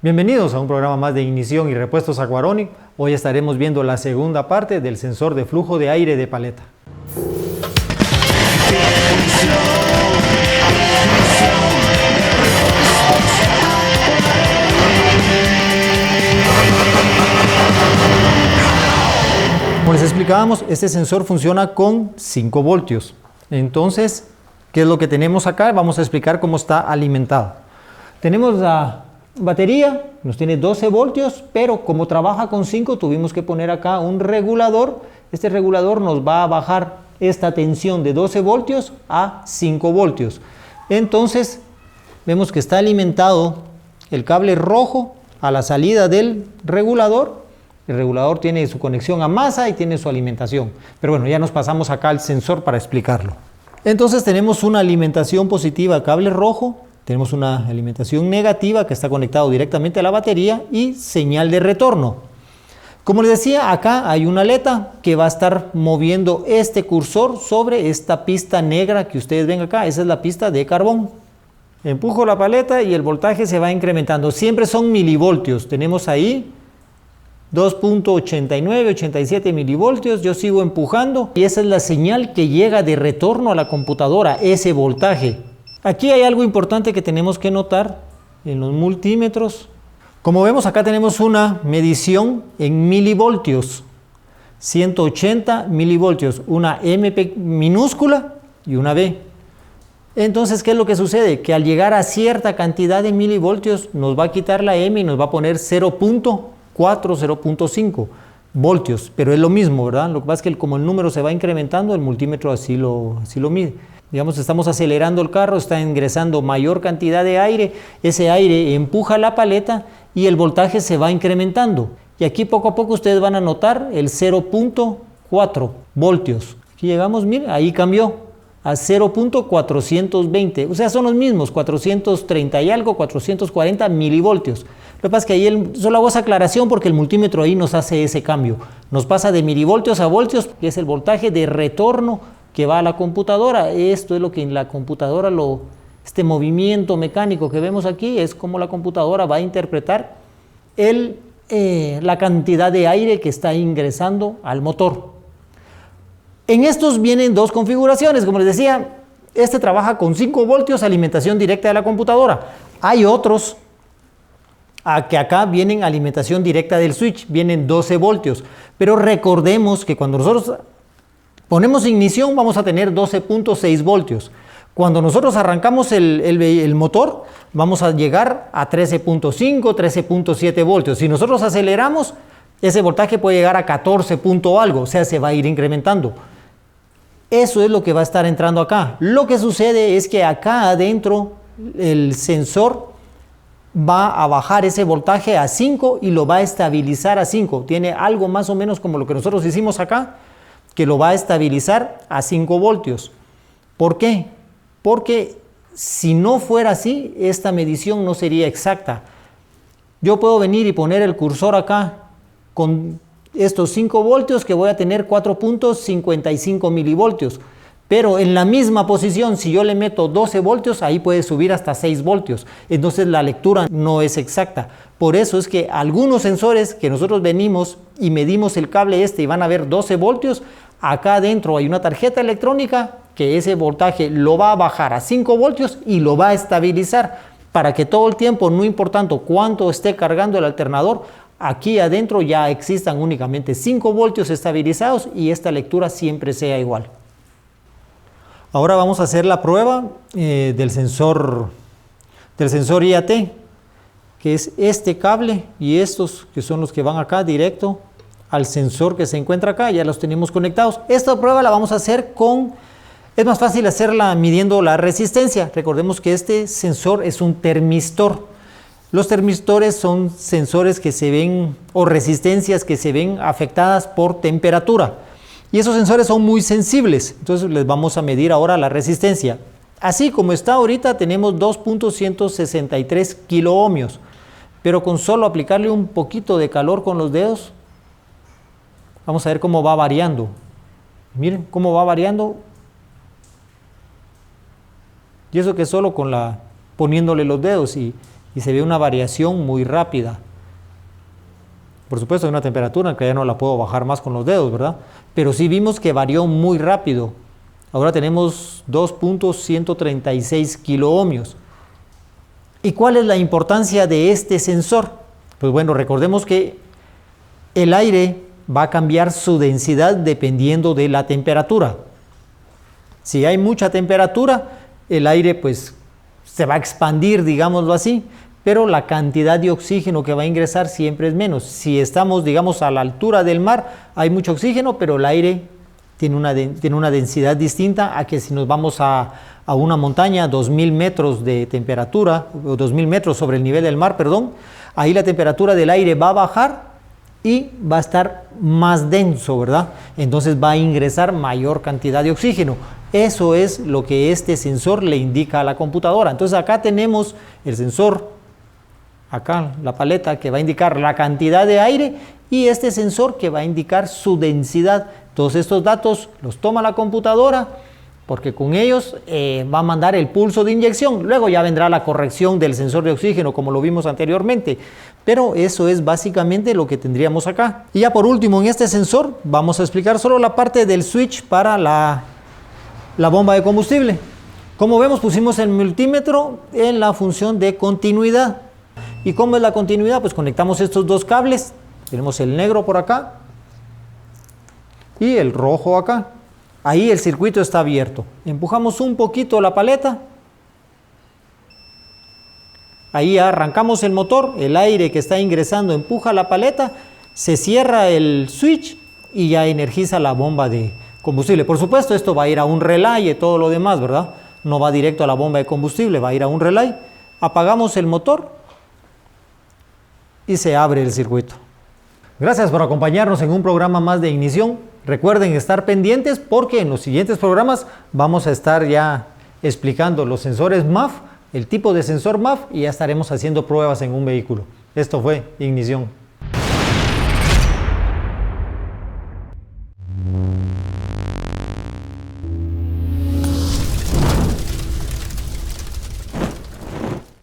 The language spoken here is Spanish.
Bienvenidos a un programa más de ignición y repuestos Aquaronic. Hoy estaremos viendo la segunda parte del sensor de flujo de aire de paleta. Como les explicábamos, este sensor funciona con 5 voltios. Entonces, ¿qué es lo que tenemos acá? Vamos a explicar cómo está alimentado. Tenemos la batería, nos tiene 12 voltios, pero como trabaja con 5, tuvimos que poner acá un regulador. Este regulador nos va a bajar esta tensión de 12 voltios a 5 voltios. Entonces, vemos que está alimentado el cable rojo a la salida del regulador. El regulador tiene su conexión a masa y tiene su alimentación. Pero bueno, ya nos pasamos acá al sensor para explicarlo. Entonces tenemos una alimentación positiva a cable rojo, tenemos una alimentación negativa que está conectado directamente a la batería y señal de retorno. Como les decía, acá hay una aleta que va a estar moviendo este cursor sobre esta pista negra que ustedes ven acá. Esa es la pista de carbón. Empujo la paleta y el voltaje se va incrementando. Siempre son milivoltios. Tenemos ahí 2.89, 87 milivoltios, yo sigo empujando y esa es la señal que llega de retorno a la computadora, ese voltaje. Aquí hay algo importante que tenemos que notar en los multímetros. Como vemos, acá tenemos una medición en milivoltios, 180 milivoltios, una M minúscula y una B. Entonces, ¿qué es lo que sucede? Que al llegar a cierta cantidad de milivoltios nos va a quitar la M y nos va a poner 0.5 voltios, pero es lo mismo, ¿verdad? Lo que pasa es que como el número se va incrementando, el multímetro así lo mide. Digamos, estamos acelerando el carro, está ingresando mayor cantidad de aire, ese aire empuja la paleta y el voltaje se va incrementando. Y aquí poco a poco ustedes van a notar el 0.4 voltios. Aquí llegamos, miren, ahí cambió a 0.420, o sea, son los mismos, 430 y algo, 440 milivoltios. Lo que pasa es que ahí solo hago esa aclaración porque el multímetro ahí nos hace ese cambio. Nos pasa de milivoltios a voltios, que es el voltaje de retorno que va a la computadora. Esto es lo que en la computadora, este movimiento mecánico que vemos aquí, es como la computadora va a interpretar la cantidad de aire que está ingresando al motor. En estos vienen dos configuraciones, como les decía, este trabaja con 5 voltios, alimentación directa de la computadora. Hay otros que acá vienen alimentación directa del switch, vienen 12 voltios, pero recordemos que cuando nosotros ponemos ignición vamos a tener 12.6 voltios. Cuando nosotros arrancamos el motor vamos a llegar a 13.5, 13.7 voltios. Si nosotros aceleramos, ese voltaje puede llegar a 14 punto algo, o sea, se va a ir incrementando. Eso es lo que va a estar entrando acá. Lo que sucede es que acá adentro el sensor va a bajar ese voltaje a 5 y lo va a estabilizar a 5. Tiene algo más o menos como lo que nosotros hicimos acá, que lo va a estabilizar a 5 voltios. ¿Por qué? Porque si no fuera así, esta medición no sería exacta. Yo puedo venir y poner el cursor acá con estos 5 voltios que voy a tener 4.55 milivoltios. Pero en la misma posición, si yo le meto 12 voltios, ahí puede subir hasta 6 voltios. Entonces la lectura no es exacta. Por eso es que algunos sensores que nosotros venimos y medimos el cable y van a ver 12 voltios, acá adentro hay una tarjeta electrónica que ese voltaje lo va a bajar a 5 voltios y lo va a estabilizar para que todo el tiempo, no importando cuánto esté cargando el alternador, aquí adentro ya existan únicamente 5 voltios estabilizados y esta lectura siempre sea igual. Ahora vamos a hacer la prueba del sensor IAT, que es este cable y estos que son los que van acá directo al sensor que se encuentra acá, ya los tenemos conectados. Esta prueba la vamos a hacer es más fácil hacerla midiendo la resistencia. Recordemos que este sensor es un termistor. Los termistores son sensores que se ven, o resistencias que se ven afectadas por temperatura. Y esos sensores son muy sensibles, entonces les vamos a medir ahora la resistencia. Así como está ahorita tenemos 2.163 kiloohmios, pero con solo aplicarle un poquito de calor con los dedos, vamos a ver cómo va variando. Miren cómo va variando. Y eso que solo poniéndole los dedos y y se ve una variación muy rápida. Por supuesto hay una temperatura que ya no la puedo bajar más con los dedos, ¿verdad? Pero sí vimos que varió muy rápido. Ahora tenemos 2.136 kiloohmios. ¿Y cuál es la importancia de este sensor? Pues bueno, recordemos que el aire va a cambiar su densidad dependiendo de la temperatura. Si hay mucha temperatura, el aire pues se va a expandir, digámoslo así, pero la cantidad de oxígeno que va a ingresar siempre es menos. Si estamos, digamos, a la altura del mar, hay mucho oxígeno, pero el aire tiene una densidad distinta a que si nos vamos a una montaña, 2000 metros de temperatura, o 2000 metros sobre el nivel del mar, perdón, ahí la temperatura del aire va a bajar y va a estar más denso, ¿verdad? Entonces va a ingresar mayor cantidad de oxígeno. Eso es lo que este sensor le indica a la computadora. Entonces acá tenemos el sensor, acá la paleta que va a indicar la cantidad de aire y este sensor que va a indicar su densidad. Todos estos datos los toma la computadora porque con ellos va a mandar el pulso de inyección. Luego ya vendrá la corrección del sensor de oxígeno como lo vimos anteriormente. Pero eso es básicamente lo que tendríamos acá. Y ya por último en este sensor vamos a explicar solo la parte del switch para la bomba de combustible. Como vemos pusimos el multímetro en la función de continuidad. ¿Y cómo es la continuidad? Pues conectamos estos dos cables. Tenemos el negro por acá y el rojo acá. Ahí el circuito está abierto. Empujamos un poquito la paleta. Ahí arrancamos el motor, el aire que está ingresando empuja la paleta, se cierra el switch y ya energiza la bomba de combustible. Por supuesto, esto va a ir a un relay y todo lo demás, ¿verdad? No va directo a la bomba de combustible, va a ir a un relay. Apagamos el motor y se abre el circuito. Gracias por acompañarnos en un programa más de Ignición. Recuerden estar pendientes porque en los siguientes programas vamos a estar ya explicando los sensores MAF, el tipo de sensor MAF y ya estaremos haciendo pruebas en un vehículo. Esto fue Ignición.